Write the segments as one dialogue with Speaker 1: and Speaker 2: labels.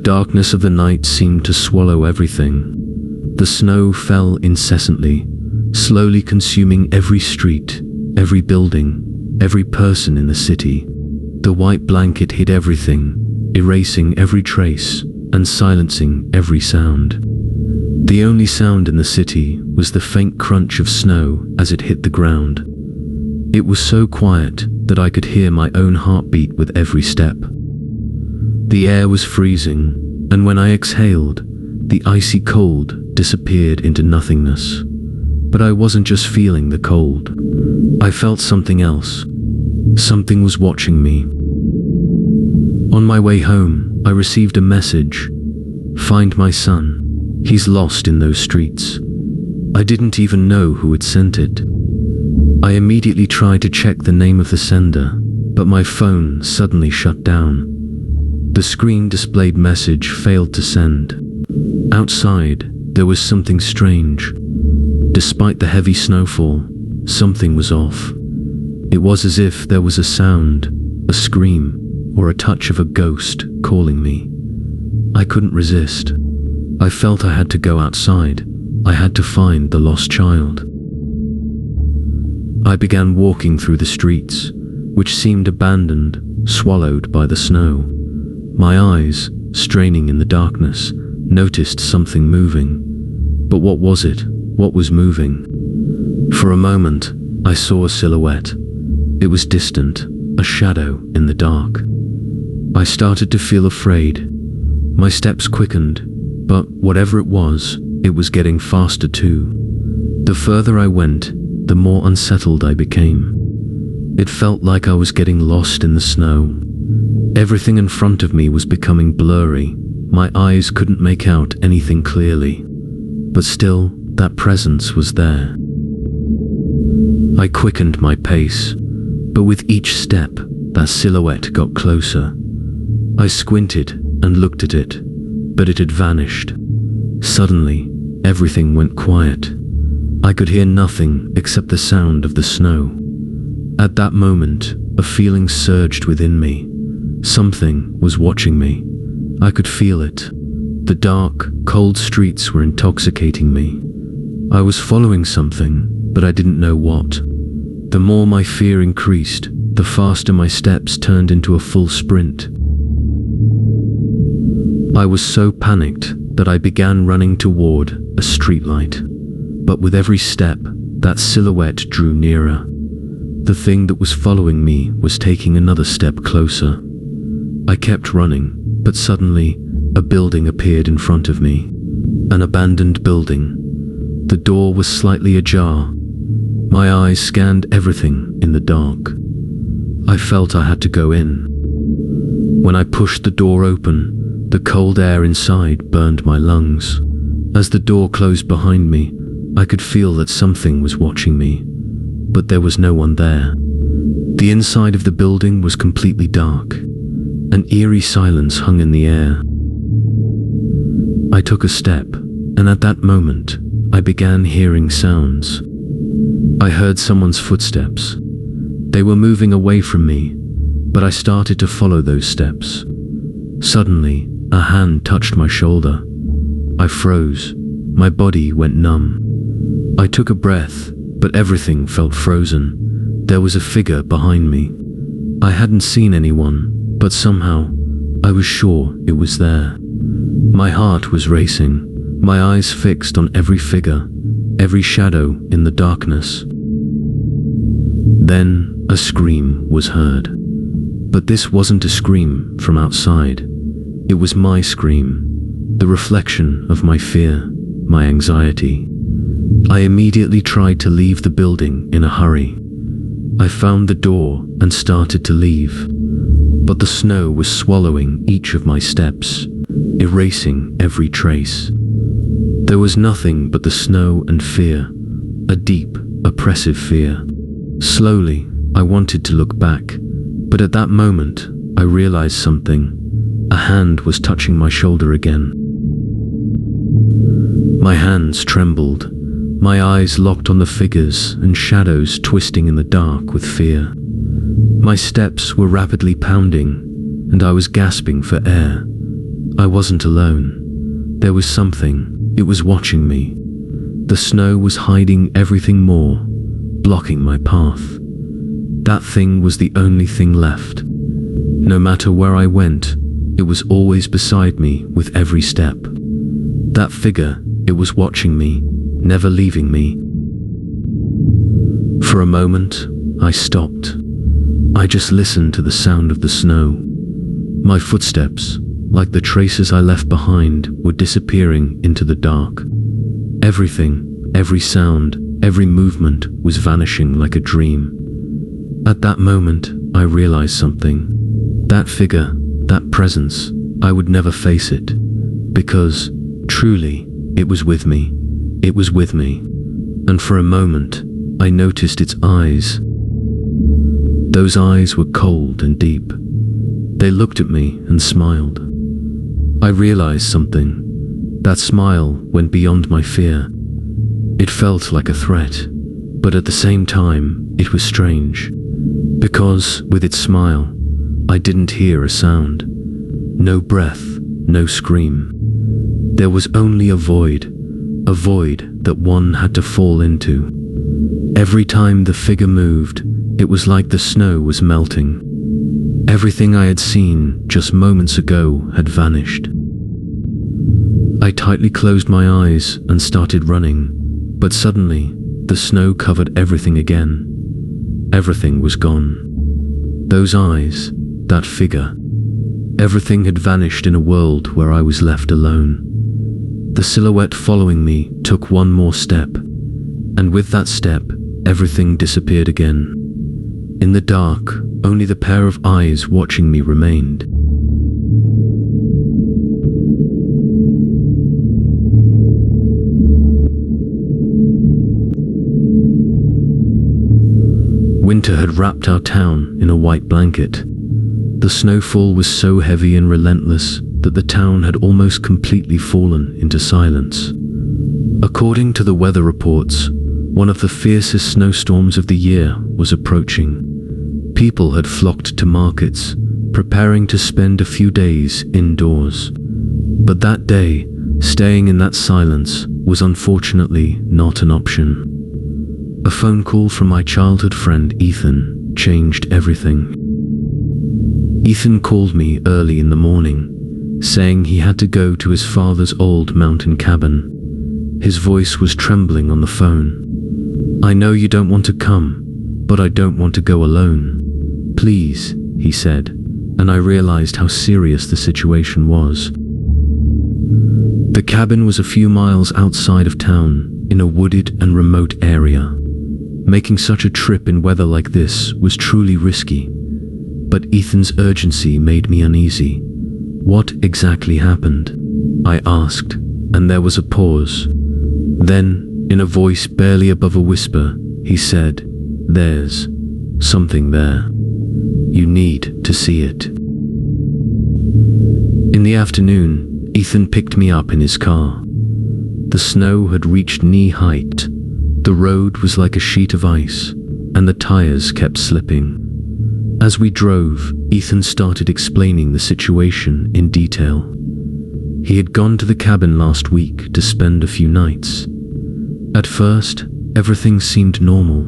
Speaker 1: darkness of the night seemed to swallow everything. The snow fell incessantly, slowly consuming every street, every building, every person in the city. The white blanket hid everything, erasing every trace and silencing every sound. The only sound in the city was the faint crunch of snow as it hit the ground. It was so quiet that I could hear my own heartbeat with every step. The air was freezing, and when I exhaled, the icy cold disappeared into nothingness. But I wasn't just feeling the cold. I felt something else. Something was watching me. On my way home, I received a message. "Find my son. He's lost in those streets." I didn't even know who had sent it. I immediately tried to check the name of the sender, but my phone suddenly shut down. The screen displayed message failed to send. Outside, there was something strange. Despite the heavy snowfall, something was off. It was as if there was a sound, a scream, or a touch of a ghost calling me. I couldn't resist. I felt I had to go outside. I had to find the lost child. I began walking through the streets, which seemed abandoned, swallowed by the snow. My eyes, straining in the darkness, noticed something moving. But what was it? What was moving? For a moment, I saw a silhouette. It was distant, a shadow in the dark. I started to feel afraid. My steps quickened, but whatever it was getting faster too. The further I went, the more unsettled I became. It felt like I was getting lost in the snow. Everything in front of me was becoming blurry. My eyes couldn't make out anything clearly. But still, that presence was there. I quickened my pace, but with each step, that silhouette got closer. I squinted and looked at it, but it had vanished. Suddenly, everything went quiet. I could hear nothing except the sound of the snow. At that moment, a feeling surged within me. Something was watching me. I could feel it. The dark, cold streets were intoxicating me. I was following something, but I didn't know what. The more my fear increased, the faster my steps turned into a full sprint. I was so panicked that I began running toward a streetlight. But with every step, that silhouette drew nearer. The thing that was following me was taking another step closer. I kept running, but suddenly, a building appeared in front of me. An abandoned building. The door was slightly ajar. My eyes scanned everything in the dark. I felt I had to go in. When I pushed the door open, the cold air inside burned my lungs. As the door closed behind me, I could feel that something was watching me, but there was no one there. The inside of the building was completely dark. An eerie silence hung in the air. I took a step, and at that moment, I began hearing sounds. I heard someone's footsteps. They were moving away from me, but I started to follow those steps. Suddenly, a hand touched my shoulder. I froze. My body went numb. I took a breath, but everything felt frozen. There was a figure behind me. I hadn't seen anyone, but somehow, I was sure it was there. My heart was racing, my eyes fixed on every figure, every shadow in the darkness. Then, a scream was heard. But this wasn't a scream from outside. It was my scream, the reflection of my fear, my anxiety. I immediately tried to leave the building in a hurry. I found the door and started to leave, but the snow was swallowing each of my steps, erasing every trace. There was nothing but the snow and fear, a deep, oppressive fear. Slowly, I wanted to look back, but at that moment, I realized something. A hand was touching my shoulder again. My hands trembled. My eyes locked on the figures and shadows twisting in the dark with fear. My steps were rapidly pounding, and I was gasping for air. I wasn't alone. There was something. It was watching me. The snow was hiding everything more, blocking my path. That thing was the only thing left. No matter where I went, it was always beside me with every step. That figure, it was watching me, never leaving me. For a moment, I stopped. I just listened to the sound of the snow. My footsteps, like the traces I left behind, were disappearing into the dark. Everything, every sound, every movement was vanishing like a dream. At that moment, I realized something. That figure, that presence, I would never face it. Because, truly, it was with me. It was with me. And for a moment, I noticed its eyes. Those eyes were cold and deep. They looked at me and smiled. I realized something. That smile went beyond my fear. It felt like a threat, but at the same time, it was strange. Because, with its smile, I didn't hear a sound. No breath, no scream. There was only a void that one had to fall into. Every time the figure moved, it was like the snow was melting. Everything I had seen just moments ago had vanished. I tightly closed my eyes and started running, but suddenly, the snow covered everything again. Everything was gone. Those eyes, that figure, everything had vanished in a world where I was left alone. The silhouette following me took one more step, and with that step, everything disappeared again. In the dark, only the pair of eyes watching me remained. Winter had wrapped our town in a white blanket. The snowfall was so heavy and relentless that the town had almost completely fallen into silence. According to the weather reports, one of the fiercest snowstorms of the year was approaching. People had flocked to markets, preparing to spend a few days indoors. But that day, staying in that silence was unfortunately not an option. A phone call from my childhood friend Ethan changed everything. Ethan called me early in the morning, saying he had to go to his father's old mountain cabin. His voice was trembling on the phone. "I know you don't want to come, but I don't want to go alone. Please," he said, and I realized how serious the situation was. The cabin was a few miles outside of town, in a wooded and remote area. Making such a trip in weather like this was truly risky. But Ethan's urgency made me uneasy. "What exactly happened?" I asked, and there was a pause. Then, in a voice barely above a whisper, he said, "There's something there. You need to see it." In the afternoon, Ethan picked me up in his car. The snow had reached knee height. The road was like a sheet of ice, and the tires kept slipping. As we drove, Ethan started explaining the situation in detail. He had gone to the cabin last week to spend a few nights. At first, everything seemed normal,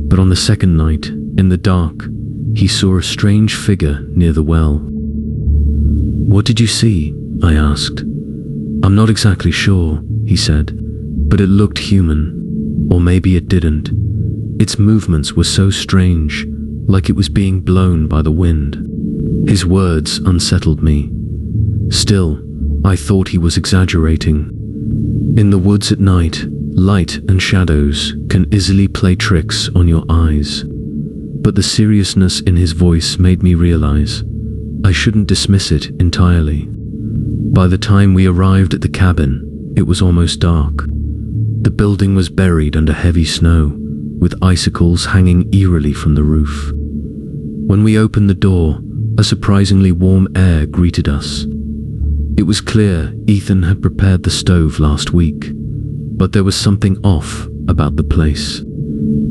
Speaker 1: but on the second night, in the dark, he saw a strange figure near the well. "What did you see?" I asked. "I'm not exactly sure," he said, "but it looked human. Or maybe it didn't. Its movements were so strange, like it was being blown by the wind." His words unsettled me. Still, I thought he was exaggerating. In the woods at night, light and shadows can easily play tricks on your eyes. But the seriousness in his voice made me realize I shouldn't dismiss it entirely. By the time we arrived at the cabin, it was almost dark. The building was buried under heavy snow, with icicles hanging eerily from the roof. When we opened the door, a surprisingly warm air greeted us. It was clear Ethan had prepared the stove last week, but there was something off about the place.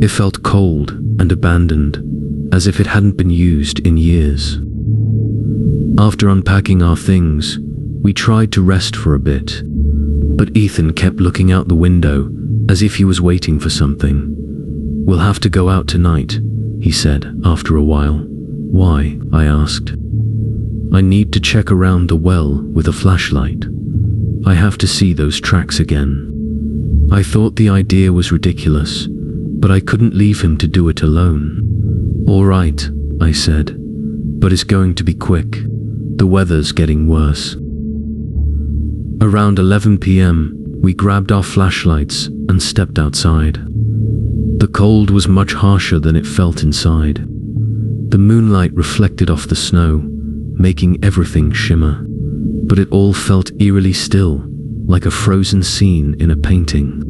Speaker 1: It felt cold and abandoned, as if it hadn't been used in years. After unpacking our things, We tried to rest for a bit, but Ethan kept looking out the window as if he was waiting for something. "We'll have to go out tonight," he said after a while. "Why?" I asked. "I need to check around the well with a flashlight. I have to see those tracks again." I thought the idea was ridiculous, but I couldn't leave him to do it alone. "All right," I said, "but it's going to be quick. The weather's getting worse." Around 11 p.m., we grabbed our flashlights and stepped outside. The cold was much harsher than it felt inside. The moonlight reflected off the snow, making everything shimmer, but it all felt eerily still, like a frozen scene in a painting.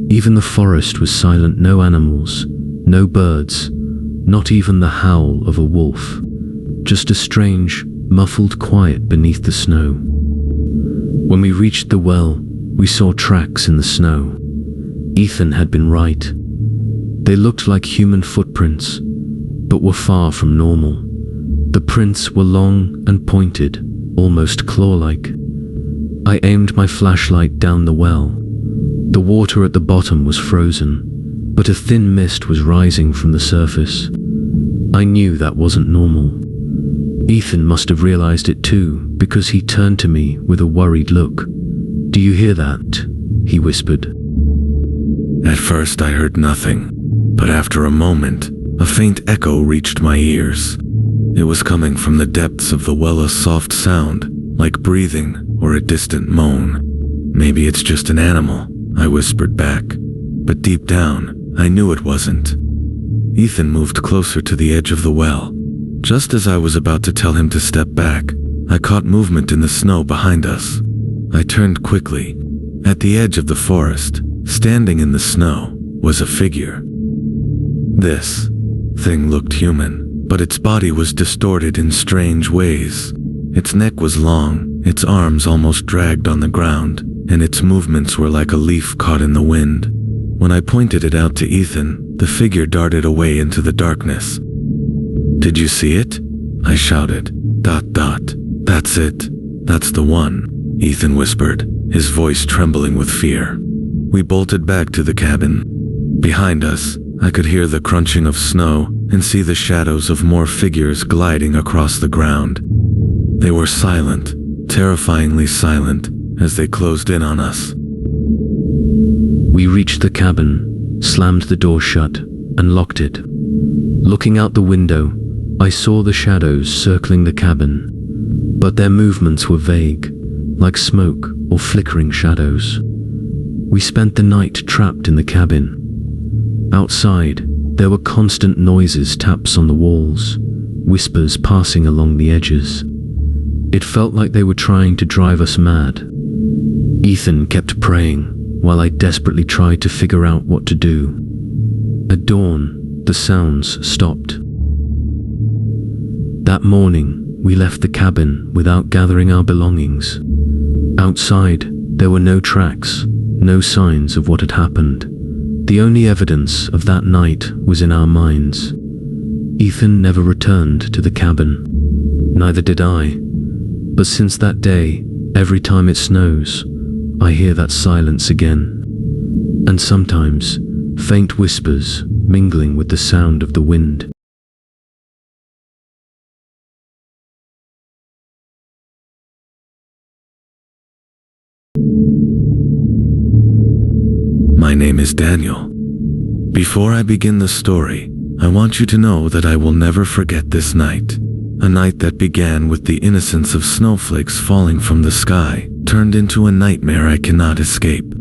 Speaker 1: Even the forest was silent, no animals, no birds, not even the howl of a wolf, just a strange, muffled quiet beneath the snow. When we reached the well, we saw tracks in the snow. Ethan had been right. They looked like human footprints, but were far from normal. The prints were long and pointed, almost claw-like. I aimed my flashlight down the well. The water at the bottom was frozen, but a thin mist was rising from the surface. I knew that wasn't normal. Ethan must have realized it too, because he turned to me with a worried look. "Do you hear that?" he whispered.
Speaker 2: At first I heard nothing, but after a moment, a faint echo reached my ears. It was coming from the depths of the well, a soft sound, like breathing or a distant moan. "Maybe it's just an animal," I whispered back, but deep down, I knew it wasn't. Ethan moved closer to the edge of the well. Just as I was about to tell him to step back, I caught movement in the snow behind us. I turned quickly. At the edge of the forest, standing in the snow, was a figure. This thing looked human, but its body was distorted in strange ways. Its neck was long, its arms almost dragged on the ground, and its movements were like a leaf caught in the wind. When I pointed it out to Ethan, the figure darted away into the darkness. "Did you see it?" I shouted. ... "That's it. That's the one," Ethan whispered, his voice trembling with fear. We bolted back to the cabin. Behind us, I could hear the crunching of snow and see the shadows of more figures gliding across the ground. They were silent, terrifyingly silent, as they closed in on us.
Speaker 1: We reached the cabin, slammed the door shut, and locked it. Looking out the window, I saw the shadows circling the cabin, but their movements were vague, like smoke or flickering shadows. We spent the night trapped in the cabin. Outside, there were constant noises, taps on the walls, whispers passing along the edges. It felt like they were trying to drive us mad. Ethan kept praying, while I desperately tried to figure out what to do. At dawn, the sounds stopped. That morning, we left the cabin without gathering our belongings. Outside, there were no tracks, no signs of what had happened. The only evidence of that night was in our minds. Ethan never returned to the cabin. Neither did I. But since that day, every time it snows, I hear that silence again. And sometimes, faint whispers mingling with the sound of the wind.
Speaker 2: My name is Daniel. Before I begin the story, I want you to know that I will never forget this night. A night that began with the innocence of snowflakes falling from the sky, turned into a nightmare I cannot escape.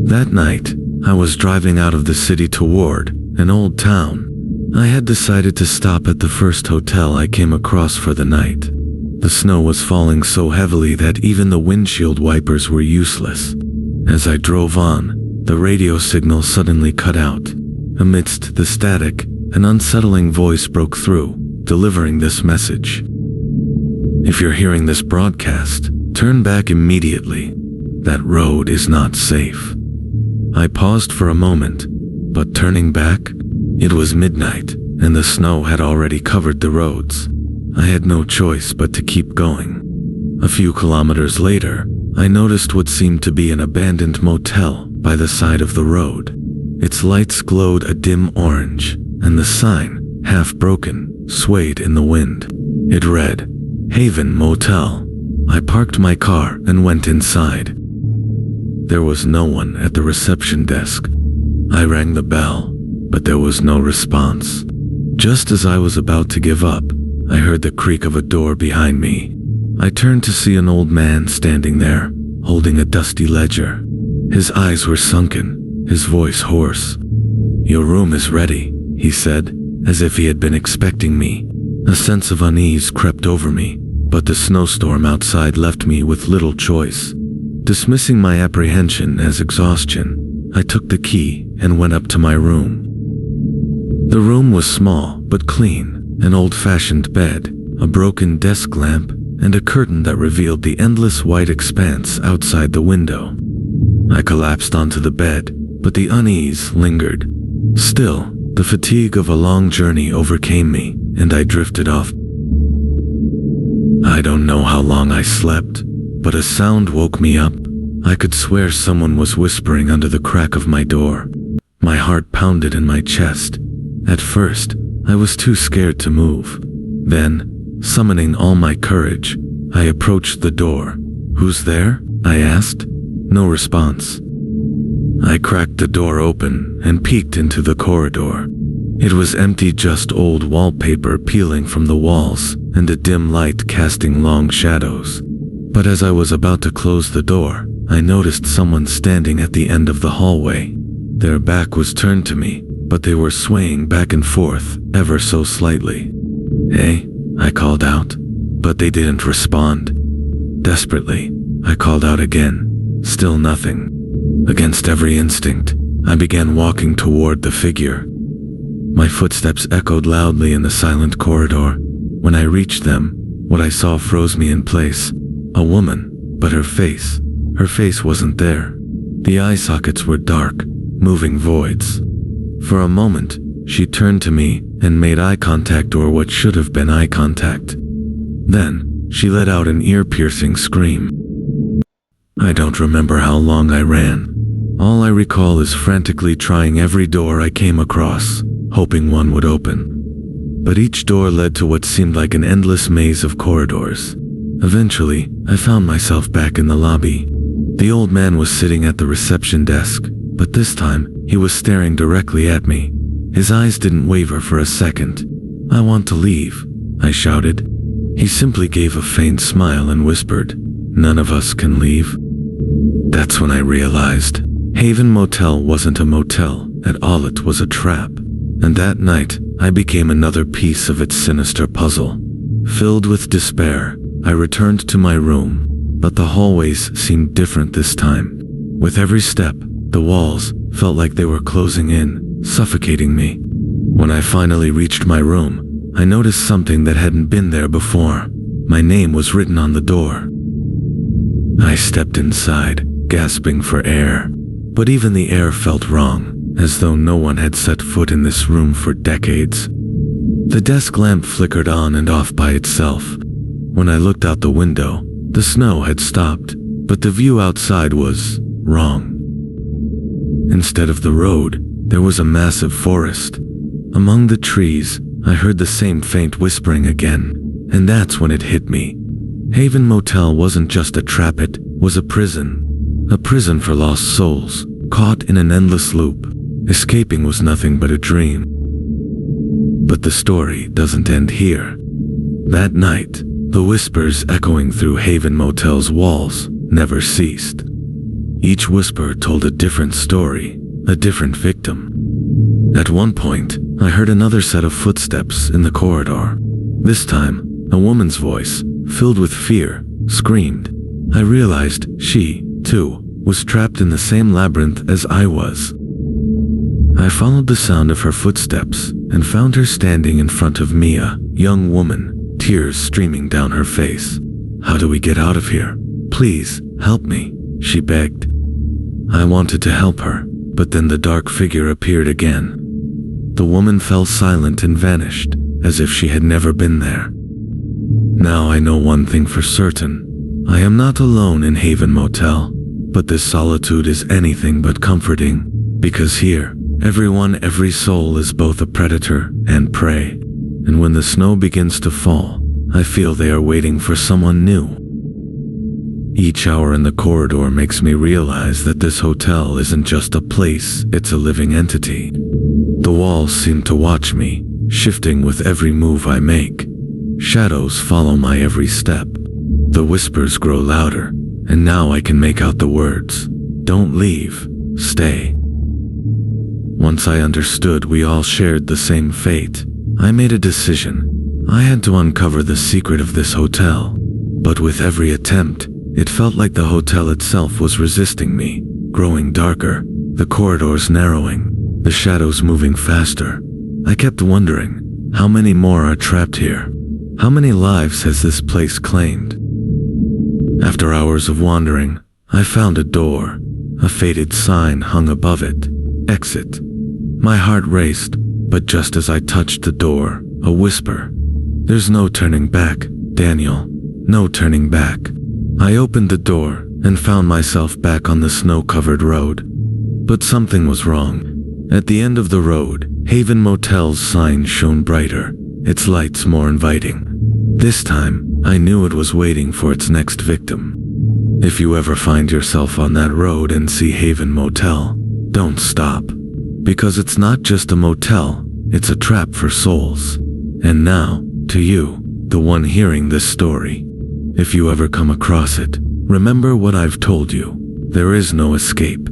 Speaker 2: That night, I was driving out of the city toward an old town. I had decided to stop at the first hotel I came across for the night. The snow was falling so heavily that even the windshield wipers were useless. As I drove on, the radio signal suddenly cut out. Amidst the static, an unsettling voice broke through, delivering this message. If you're hearing this broadcast, turn back immediately. That road is not safe. I paused for a moment, but turning back, it was midnight, and the snow had already covered the roads. I had no choice but to keep going. A few kilometers later, I noticed what seemed to be an abandoned motel by the side of the road. Its lights glowed a dim orange, and the sign, half broken, swayed in the wind. It read, Haven Motel. I parked my car and went inside. There was no one at the reception desk. I rang the bell, but there was no response. Just as I was about to give up, I heard the creak of a door behind me. I turned to see an old man standing there, holding a dusty ledger. His eyes were sunken, his voice hoarse. Your room is ready, he said, as if he had been expecting me. A sense of unease crept over me, but the snowstorm outside left me with little choice. Dismissing my apprehension as exhaustion, I took the key and went up to my room. The room was small but clean, an old-fashioned bed, a broken desk lamp, and a curtain that revealed the endless white expanse outside the window. I collapsed onto the bed, but the unease lingered. Still, the fatigue of a long journey overcame me, and I drifted off. I don't know how long I slept, but a sound woke me up. I could swear someone was whispering under the crack of my door. My heart pounded in my chest. At first, I was too scared to move. Then, summoning all my courage, I approached the door. Who's there? I asked. No response. I cracked the door open and peeked into the corridor. It was empty, just old wallpaper peeling from the walls and a dim light casting long shadows. But as I was about to close the door, I noticed someone standing at the end of the hallway. Their back was turned to me, but they were swaying back and forth ever so slightly. Hey, I called out, but they didn't respond. Desperately, I called out again. Still nothing. Against every instinct, I began walking toward the figure. My footsteps echoed loudly in the silent corridor. When I reached them, what I saw froze me in place. A woman, but her face wasn't there. The eye sockets were dark, moving voids. For a moment, she turned to me and made eye contact, or what should have been eye contact. Then, she let out an ear-piercing scream. I don't remember how long I ran. All I recall is frantically trying every door I came across, hoping one would open. But each door led to what seemed like an endless maze of corridors. Eventually, I found myself back in the lobby. The old man was sitting at the reception desk, but this time, he was staring directly at me. His eyes didn't waver for a second. I want to leave, I shouted. He simply gave a faint smile and whispered, None of us can leave. That's when I realized Haven Motel wasn't a motel at all, it was a trap. And that night, I became another piece of its sinister puzzle. Filled with despair, I returned to my room, but the hallways seemed different this time. With every step, the walls felt like they were closing in, suffocating me. When I finally reached my room, I noticed something that hadn't been there before. My name was written on the door. I stepped inside, gasping for air. But even the air felt wrong, as though no one had set foot in this room for decades. The desk lamp flickered on and off by itself. When I looked out the window, the snow had stopped, but the view outside was wrong. Instead of the road, there was a massive forest. Among the trees, I heard the same faint whispering again, and that's when it hit me. Haven Motel wasn't just a trap, it was a prison. A prison for lost souls, caught in an endless loop. Escaping was nothing but a dream. But the story doesn't end here. That night, the whispers echoing through Haven Motel's walls never ceased. Each whisper told a different story, a different victim. At one point, I heard another set of footsteps in the corridor. This time, a woman's voice, filled with fear, screamed. I realized she, too, was trapped in the same labyrinth as I was. I followed the sound of her footsteps and found her standing in front of me, a young woman, tears streaming down her face. How do we get out of here? Please, help me, she begged. I wanted to help her, but then the dark figure appeared again. The woman fell silent and vanished, as if she had never been there. Now I know one thing for certain. I am not alone in Haven Motel, but this solitude is anything but comforting, because here, everyone, every soul is both a predator and prey, and when the snow begins to fall, I feel they are waiting for someone new. Each hour in the corridor makes me realize that this hotel isn't just a place, it's a living entity. The walls seem to watch me, shifting with every move I make. Shadows follow my every step. The whispers grow louder, and now I can make out the words, "Don't leave, stay." Once I understood we all shared the same fate, I made a decision. I had to uncover the secret of this hotel. But with every attempt, it felt like the hotel itself was resisting me, growing darker, the corridors narrowing, the shadows moving faster. I kept wondering, how many more are trapped here? How many lives has this place claimed? After hours of wandering, I found a door. A faded sign hung above it, "Exit." My heart raced, but just as I touched the door, a whisper, "There's no turning back, Daniel, no turning back." I opened the door and found myself back on the snow-covered road. But something was wrong. At the end of the road, Haven Motel's sign shone brighter, its lights more inviting. This time, I knew it was waiting for its next victim. If you ever find yourself on that road and see Haven Motel, don't stop. Because it's not just a motel, it's a trap for souls. And now, to you, the one hearing this story, if you ever come across it, remember what I've told you. There is no escape.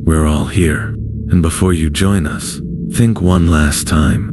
Speaker 2: We're all here. And before you join us, think one last time.